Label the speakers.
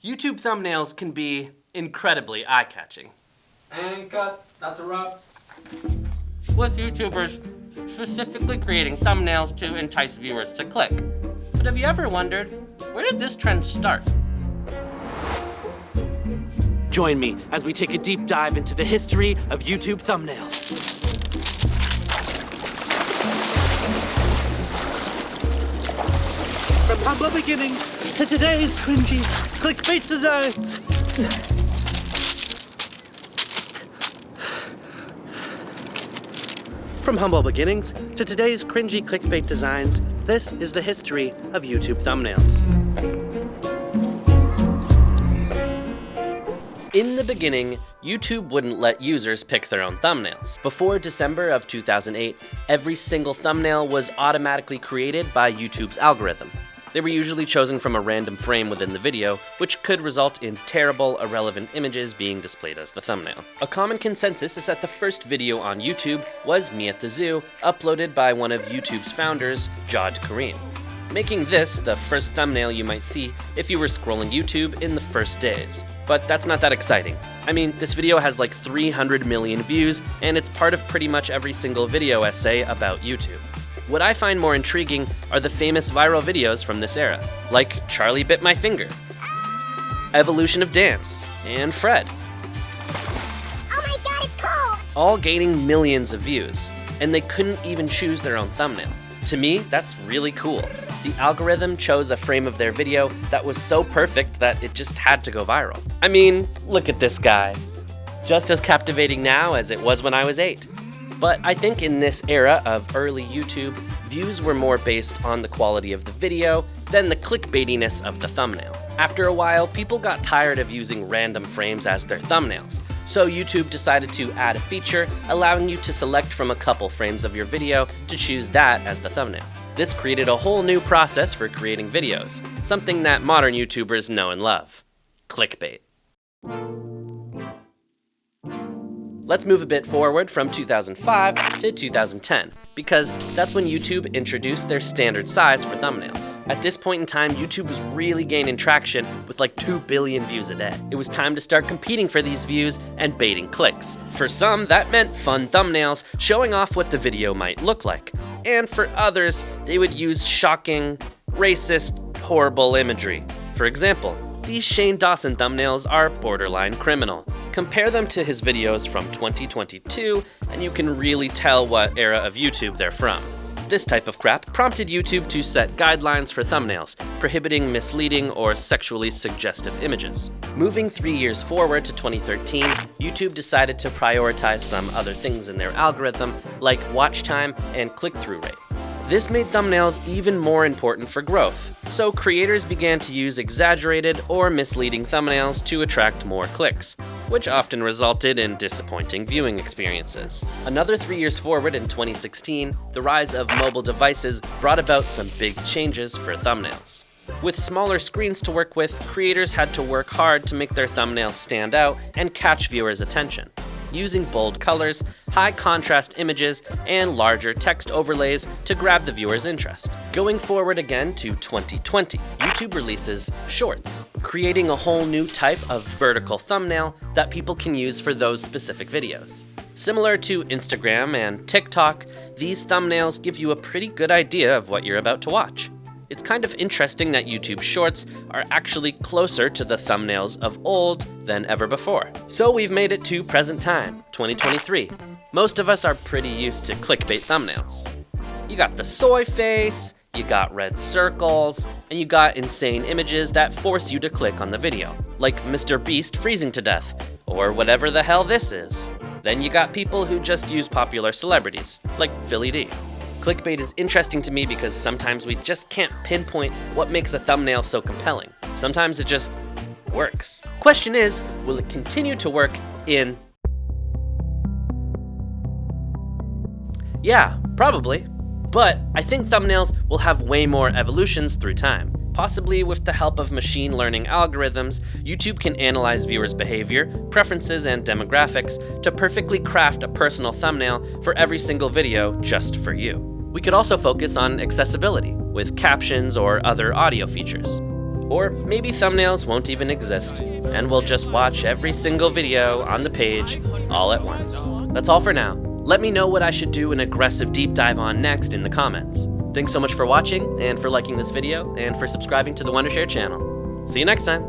Speaker 1: YouTube thumbnails can be incredibly eye-catching.
Speaker 2: And cut. That's a wrap.
Speaker 1: With YouTubers specifically creating thumbnails to entice viewers to click. But have you ever wondered, where did this trend start?
Speaker 3: Join me as we take a deep dive into the history of YouTube thumbnails. From humble beginnings to today's cringy clickbait designs. From humble beginnings to today's cringy clickbait designs, this is the history of YouTube thumbnails.
Speaker 1: In the beginning, YouTube wouldn't let users pick their own thumbnails. Before December of 2008, every single thumbnail was automatically created by YouTube's algorithm. They were usually chosen from a random frame within the video, which could result in terrible, irrelevant images being displayed as the thumbnail. A common consensus is that the first video on YouTube was Me at the Zoo, uploaded by one of YouTube's founders, Jawed Karim, making this the first thumbnail you might see if you were scrolling YouTube in the first days. But that's not that exciting. I mean, this video has like 300 million views, and it's part of pretty much every single video essay about YouTube. What I find more intriguing are the famous viral videos from this era, like Charlie Bit My Finger, Evolution of Dance, and Fred.
Speaker 4: Oh my god, it's cold!
Speaker 1: All gaining millions of views, and they couldn't even choose their own thumbnail. To me, that's really cool. The algorithm chose a frame of their video that was so perfect that it just had to go viral. I mean, look at this guy. Just as captivating now as it was when I was 8. But I think in this era of early YouTube, views were more based on the quality of the video than the clickbaitiness of the thumbnail. After a while, people got tired of using random frames as their thumbnails, so YouTube decided to add a feature allowing you to select from a couple frames of your video to choose that as the thumbnail. This created a whole new process for creating videos, something that modern YouTubers know and love: clickbait. Let's move a bit forward from 2005 to 2010, because that's when YouTube introduced their standard size for thumbnails. At this point in time, YouTube was really gaining traction with like 2 billion views a day. It was time to start competing for these views and baiting clicks. For some, that meant fun thumbnails showing off what the video might look like. And for others, they would use shocking, racist, horrible imagery. For example, these Shane Dawson thumbnails are borderline criminal. Compare them to his videos from 2022, and you can really tell what era of YouTube they're from. This type of crap prompted YouTube to set guidelines for thumbnails, prohibiting misleading or sexually suggestive images. Moving 3 years forward to 2013, YouTube decided to prioritize some other things in their algorithm, like watch time and click-through rate. This made thumbnails even more important for growth, so creators began to use exaggerated or misleading thumbnails to attract more clicks, which often resulted in disappointing viewing experiences. Another 3 years forward in 2016, the rise of mobile devices brought about some big changes for thumbnails. With smaller screens to work with, creators had to work hard to make their thumbnails stand out and catch viewers' attention, using bold colors, high contrast images, and larger text overlays to grab the viewer's interest. Going forward again to 2020, YouTube releases Shorts, creating a whole new type of vertical thumbnail that people can use for those specific videos. Similar to Instagram and TikTok, these thumbnails give you a pretty good idea of what you're about to watch. It's kind of interesting that YouTube Shorts are actually closer to the thumbnails of old than ever before. So we've made it to present time, 2023. Most of us are pretty used to clickbait thumbnails. You got the soy face, you got red circles, and you got insane images that force you to click on the video, like Mr. Beast freezing to death, or whatever the hell this is. Then you got people who just use popular celebrities, like Philly D. Clickbait is interesting to me because sometimes we just can't pinpoint what makes a thumbnail so compelling. Sometimes it just works. Question is, will it continue to work in... Yeah, probably. But I think thumbnails will have way more evolutions through time. Possibly with the help of machine learning algorithms, YouTube can analyze viewers' behavior, preferences, and demographics to perfectly craft a personal thumbnail for every single video just for you. We could also focus on accessibility with captions or other audio features. Or maybe thumbnails won't even exist, and we'll just watch every single video on the page all at once. That's all for now. Let me know what I should do an aggressive deep dive on next in the comments. Thanks so much for watching, and for liking this video, and for subscribing to the Wondershare channel. See you next time!